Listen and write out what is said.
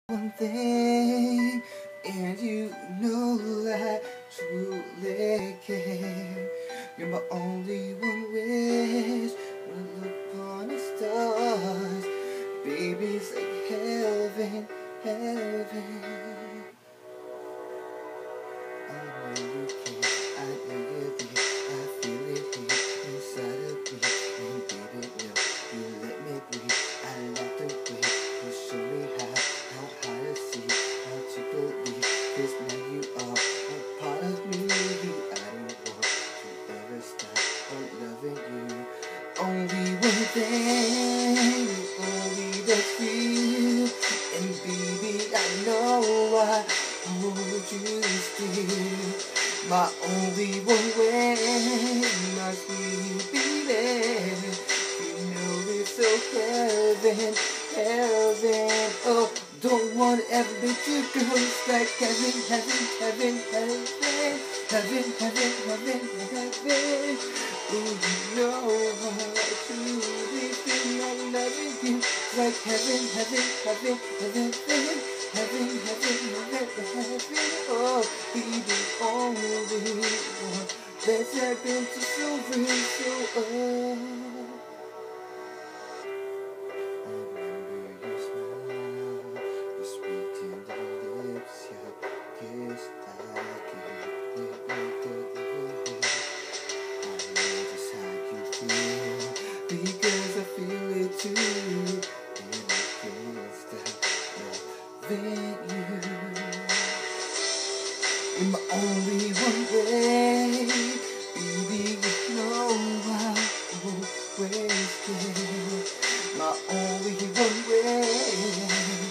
one thing, and you know I truly care. You're my only one wish when I look upon the stars. Baby, it's like heaven, heaven. I know you care, I know you're there, I feel it here inside of me. And baby, no, you let me breathe. I like the way you show me how to see, how to believe. 'Cause now you are a part of me. I don't want to ever stop loving you. Only one thing, only that's real. And baby, I know I hold you still. My only one way, my sweet baby. You know it's so heaven, heaven. Oh, don't want to ever let you go. It's like heaven, heaven, heaven, heaven, heaven, heaven, heaven, heaven. Oh, you know I truly feel like loving you. It's like heaven, heaven, heaven, heaven, heaven. Heaven, heaven, heaven, heaven, oh, be the only one that's happened to so real, so I remember your smile, your sweet tender lips, your kiss, I can't wait to live. I know just how you feel, because I feel it too, and I can't stop loving you. You're my only one way, baby, you know I'll always care. My only one way.